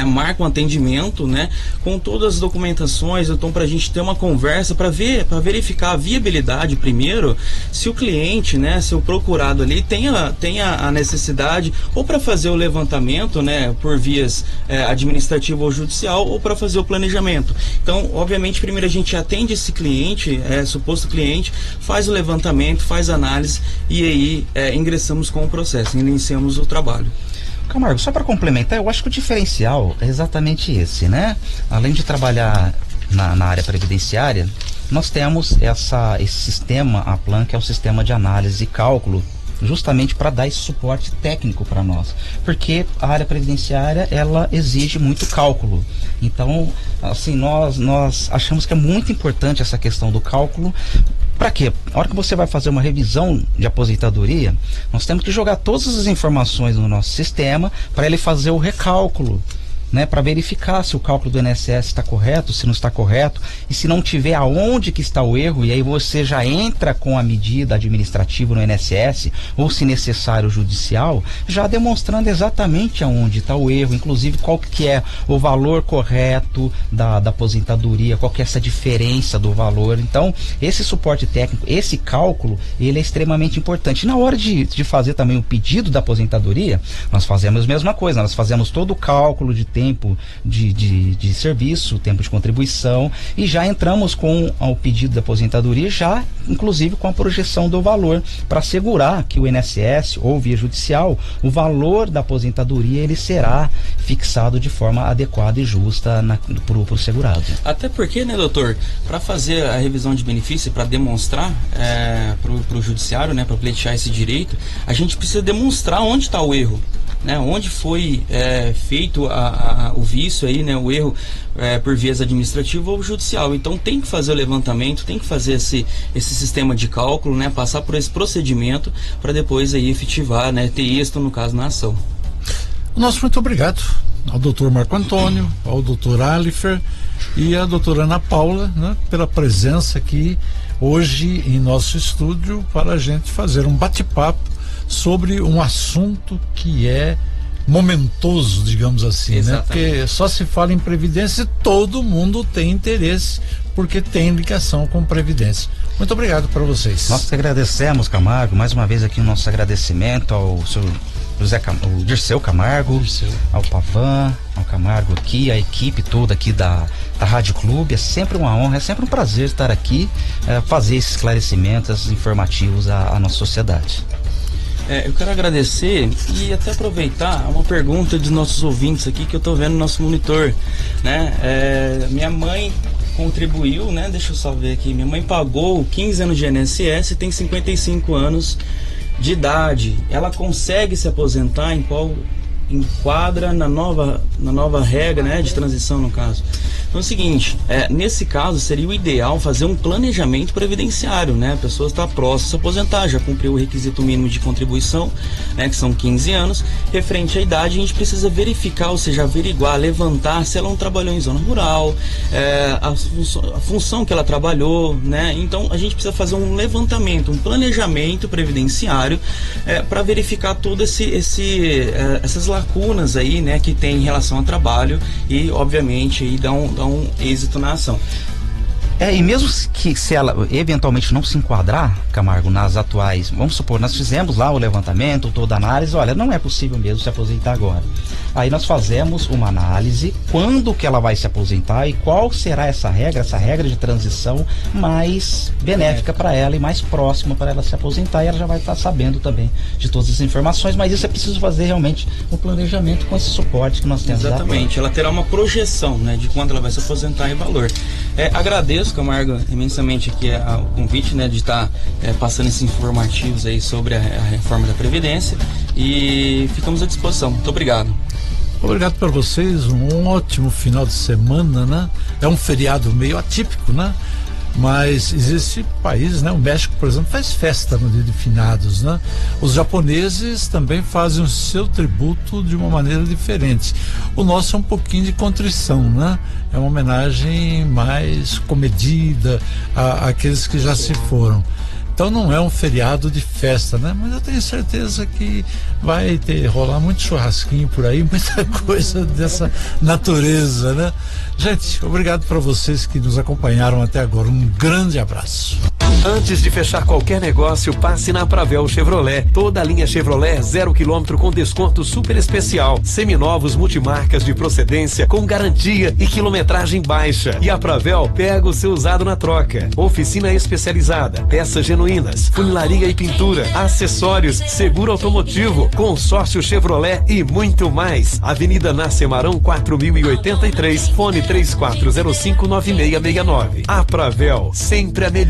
marca um atendimento, né, com todas as documentações, então, para a gente ter uma conversa, para verificar a viabilidade primeiro, se o cliente, né, se o procurado ali tem a necessidade, ou para fazer o levantamento, né, por vias administrativa ou judicial, ou para fazer o planejamento. Então, obviamente, primeiro a gente atende esse cliente, suposto cliente, faz o levantamento, faz a análise, e aí ingressamos com o processo, iniciamos o trabalho. Camargo, só para complementar, eu acho que o diferencial é exatamente esse, né? Além de trabalhar na área previdenciária, nós temos esse sistema, a Plan, que é o sistema de análise e cálculo, justamente para dar esse suporte técnico para nós, porque a área previdenciária, ela exige muito cálculo. Então, assim, nós achamos que é muito importante essa questão do cálculo. Para quê? A hora que você vai fazer uma revisão de aposentadoria, nós temos que jogar todas as informações no nosso sistema para ele fazer o recálculo, né, para verificar se o cálculo do INSS está correto, se não está correto, e se não tiver, aonde que está o erro, e aí você já entra com a medida administrativa no INSS, ou se necessário judicial, já demonstrando exatamente aonde está o erro, inclusive qual que é o valor correto da aposentadoria, qual que é essa diferença do valor. Então, esse suporte técnico, esse cálculo, ele é extremamente importante. Na hora de fazer também o pedido da aposentadoria, nós fazemos a mesma coisa, nós fazemos todo o cálculo de tempo de serviço, tempo de contribuição, e já entramos com o pedido da aposentadoria, já inclusive com a projeção do valor, para assegurar que o INSS ou via judicial, o valor da aposentadoria, ele será fixado de forma adequada e justa para o segurado. Até porque, né, doutor, para fazer a revisão de benefício, para demonstrar para o judiciário, né, para pleitear esse direito, a gente precisa demonstrar onde está o erro, né, onde foi feito o vício aí, né, o erro por vias administrativa ou judicial. Então tem que fazer o levantamento, tem que fazer esse sistema de cálculo, né, passar por esse procedimento para depois aí efetivar, né, ter êxito no caso na ação. Nosso muito obrigado ao doutor Marco Antônio, ao doutor Alifer e à doutora Ana Paula, né, pela presença aqui hoje em nosso estúdio para a gente fazer um bate-papo sobre um assunto que é momentoso, digamos assim, exatamente, né? Porque só se fala em previdência e todo mundo tem interesse, porque tem ligação com previdência. Muito obrigado para vocês. Nós que agradecemos, Camargo, mais uma vez aqui o nosso agradecimento ao seu o Dirceu Camargo, ao Pavan, ao Camargo aqui, a equipe toda aqui da Rádio Clube. É sempre uma honra, é sempre um prazer estar aqui, fazer esses esclarecimentos informativos à nossa sociedade. Eu quero agradecer e até aproveitar uma pergunta dos nossos ouvintes aqui que eu estou vendo no nosso monitor, né? Minha mãe contribuiu, né? Deixa eu só ver aqui. Minha mãe pagou 15 anos de INSS e tem 55 anos de idade. Ela consegue se aposentar em qual enquadra na nova regra, né, de transição, no caso. Então é o seguinte, nesse caso seria o ideal fazer um planejamento previdenciário, né? A pessoa está próxima a se aposentar, já cumpriu o requisito mínimo de contribuição, né, que são 15 anos. Referente à idade, a gente precisa verificar, ou seja, averiguar, levantar se ela não trabalhou em zona rural, a função que ela trabalhou, né? Então a gente precisa fazer um levantamento, um planejamento previdenciário para verificar todas essas lacunas aí, né, que tem em relação ao trabalho e, obviamente, aí dá um êxito na ação. E mesmo que se ela eventualmente não se enquadrar, Camargo, nas atuais, vamos supor, nós fizemos lá o levantamento, toda a análise, olha, não é possível mesmo se aposentar agora. Aí nós fazemos uma análise, quando que ela vai se aposentar e qual será essa regra de transição mais benéfica para ela e mais próxima para ela se aposentar, e ela já vai estar sabendo também de todas as informações, mas isso é preciso fazer realmente um planejamento com esse suporte que nós temos. Exatamente, ela terá uma projeção, né, de quando ela vai se aposentar e valor. Agradeço, Camargo, imensamente aqui o convite, né, de estar passando esses informativos aí sobre a reforma da Previdência, e ficamos à disposição. Muito obrigado. Obrigado para vocês, um ótimo final de semana, né? É um feriado meio atípico, né? Mas existe países, né? O México, por exemplo, faz festa no dia de finados, né? Os japoneses também fazem o seu tributo de uma maneira diferente. O nosso é um pouquinho de contrição, né? É uma homenagem mais comedida àqueles que já se foram. Então não é um feriado de festa, né? Mas eu tenho certeza que vai rolar muito churrasquinho por aí, muita coisa dessa natureza, né? Gente, obrigado para vocês que nos acompanharam até agora. Um grande abraço. Antes de fechar qualquer negócio, passe na Apravel Chevrolet. Toda a linha Chevrolet 0 km com desconto super especial. Seminovos multimarcas de procedência com garantia e quilometragem baixa. E a Apravel pega o seu usado na troca. Oficina especializada, peças genuínas, funilaria e pintura, acessórios, seguro automotivo, consórcio Chevrolet e muito mais. Avenida Nascemarão 4083, fone 34059669. Apravel, sempre a melhor